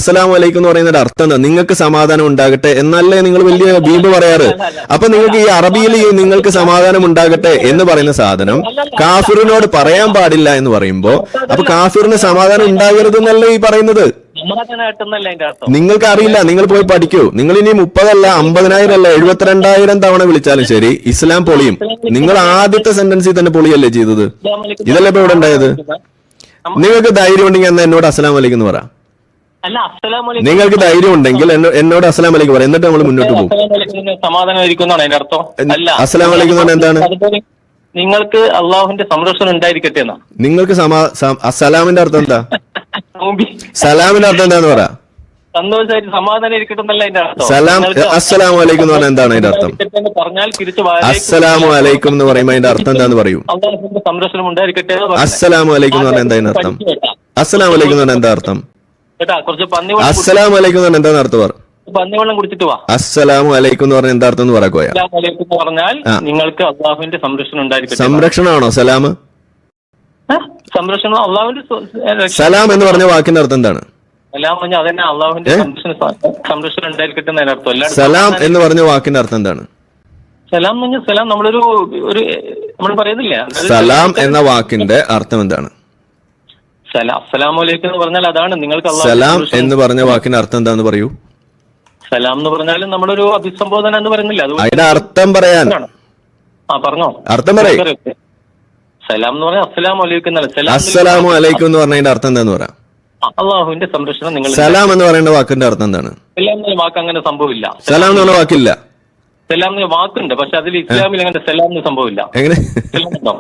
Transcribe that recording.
അസ്സലാമു അലൈക്കും എന്ന് പറയുന്നതിന്റെ അർത്ഥം എന്താ? നിങ്ങൾക്ക് സമാധാനം ഉണ്ടാകട്ടെ എന്നല്ലേ നിങ്ങൾ വലിയ ബീബ് പറയാറ്? അപ്പൊ നിങ്ങൾക്ക് ഈ അറബിയിൽ നിങ്ങൾക്ക് സമാധാനം ഉണ്ടാകട്ടെ എന്ന് പറയുന്ന സാധനം കാഫിറിനോട് പറയാൻ പാടില്ല എന്ന് പറയുമ്പോ അപ്പൊ കാഫിറിന് സമാധാനം ഉണ്ടാകരുത് എന്നല്ലേ ഈ പറയുന്നത്? നിങ്ങൾക്ക് അറിയില്ല, നിങ്ങൾ പോയി പഠിക്കൂ. നിങ്ങൾ ഇനി 30 അല്ല 50,000 അല്ല 72,000 തവണ വിളിച്ചാലും ശരി, ഇസ്ലാം പൊളിയും. നിങ്ങൾ ആദ്യത്തെ സെന്റൻസിൽ തന്നെ പൊളിയല്ലേ ചെയ്തത്? ഇതല്ലേ ഇപ്പൊ ഇവിടെ ഉണ്ടായത്? നിങ്ങൾക്ക് ധൈര്യം ഉണ്ടെങ്കിൽ എന്നാ എന്നോട് അസ്സലാമു അലൈക്കും എന്ന് പറ. നിങ്ങൾക്ക് ധൈര്യം ഉണ്ടെങ്കിൽ എന്നോട് അസ്സലാമു അലൈക്കും പറ, എന്നിട്ട് നമ്മൾ മുന്നോട്ട് പോകും. അസ്സലാമു അലൈക്കും എന്ന് പറഞ്ഞാൽ എന്താണ്? നിങ്ങൾക്ക് അള്ളാഹുവിന്റെ സംരക്ഷണം ഉണ്ടായിരിക്കട്ടെ എന്നാ. നിങ്ങൾക്ക് സലാമിന്റെ അർത്ഥം എന്താ? സലാമിന്റെ അർത്ഥം എന്താന്ന് പറ. സന്തോഷമായിട്ട് സമാധാനം ഇരിക്കട്ടെ എന്നല്ല അതിന്റെ അർത്ഥം. സലാം അസ്സലാമു അലൈക്കും എന്ന് പറഞ്ഞാൽ എന്താണ് അതിന്റെ അർത്ഥം? പറഞ്ഞാൽ തിരിച്ചു അസ്സലാമു അലൈക്കും എന്ന് പറയുമ്പോൾ അതിന്റെ അർത്ഥം എന്താന്ന് പറയൂ. അള്ളാഹുവിന്റെ സംരക്ഷണം ഉണ്ടായിരിക്കട്ടെ. അസ്സലാമു അലൈക്കും എന്ന് പറഞ്ഞാൽ എന്താ അതിന്റെ അർത്ഥം? അസ്സലാമു അലൈക്കും എന്ന് പറഞ്ഞാൽ എന്താ അർത്ഥം? കേട്ടാ, കുറച്ച് അസ്സലാമു അലൈക്കും എന്ന് പറഞ്ഞാൽ എന്താന്ന് അർത്ഥം പറ. പന്നിവെള്ളം കുടിച്ചിട്ട് വാ. അസ്സലാമു അലൈക്കും എന്ന് പറഞ്ഞാൽ എന്താ അർത്ഥം എന്ന് പറയാ. പറഞ്ഞാൽ നിങ്ങൾക്ക് അള്ളാഹുവിന്റെ സംരക്ഷണം ഉണ്ടായിരിക്കും. സംരക്ഷണമാണോ സലാം? സംരക്ഷണം അള്ളാഹുവിന്റെ സലാം എന്ന് പറഞ്ഞ വാക്കിന്റെ അർത്ഥം എന്താണ്? സലാം പറഞ്ഞാൽ അതന്നെ അള്ളാഹുവിന്റെ സംരക്ഷണം ഉണ്ടായിരിക്കട്ടെ എന്നതിന്റെ അർത്ഥം. സലാം എന്ന് പറഞ്ഞ വാക്കിന്റെ അർത്ഥം എന്താണ്? സലാം എന്ന് പറഞ്ഞാൽ സലാം നമ്മളൊരു നമ്മൾ പറയുന്നില്ല. സലാം എന്ന വാക്കിന്റെ അർത്ഥം എന്താണ്? അസ്സലാമു അലൈക്കും എന്ന് പറഞ്ഞാൽ അതാണ് നിങ്ങൾക്ക് സലാം എന്ന് പറഞ്ഞ വാക്കിന്റെ അർത്ഥം എന്താന്ന് പറയൂ. സലാം എന്ന് പറഞ്ഞാലും നമ്മളൊരു അഭിസംബോധന എന്ന് പറയുന്നില്ല. അതിന്റെ അർത്ഥം പറയാൻ. പറഞ്ഞോ, അർത്ഥം പറയും. സലാം എന്ന് പറഞ്ഞാൽ അസ്സലാമു അലൈക്കും എന്നല്ല. അസ്സലാമു അലൈക്കും എന്ന് പറഞ്ഞതിന്റെ അർത്ഥം എന്താന്ന് പറയാം. അള്ളാഹുവിന്റെ സംരക്ഷണം നിങ്ങൾ. സലാം എന്ന് പറയുന്ന വാക്കിന്റെ അർത്ഥം എന്താണ്? സലാം എന്ന വാക്ക് അങ്ങനെ സംഭവമില്ല. സലാം എന്ന് പറഞ്ഞ വാക്കില്ല. സലാം എന്ന വാക്കുണ്ട്, പക്ഷെ അതിൽ ഇസ്ലാമിൽ അങ്ങനെ സലാം എന്ന് സംഭവമില്ല. എങ്ങനെ?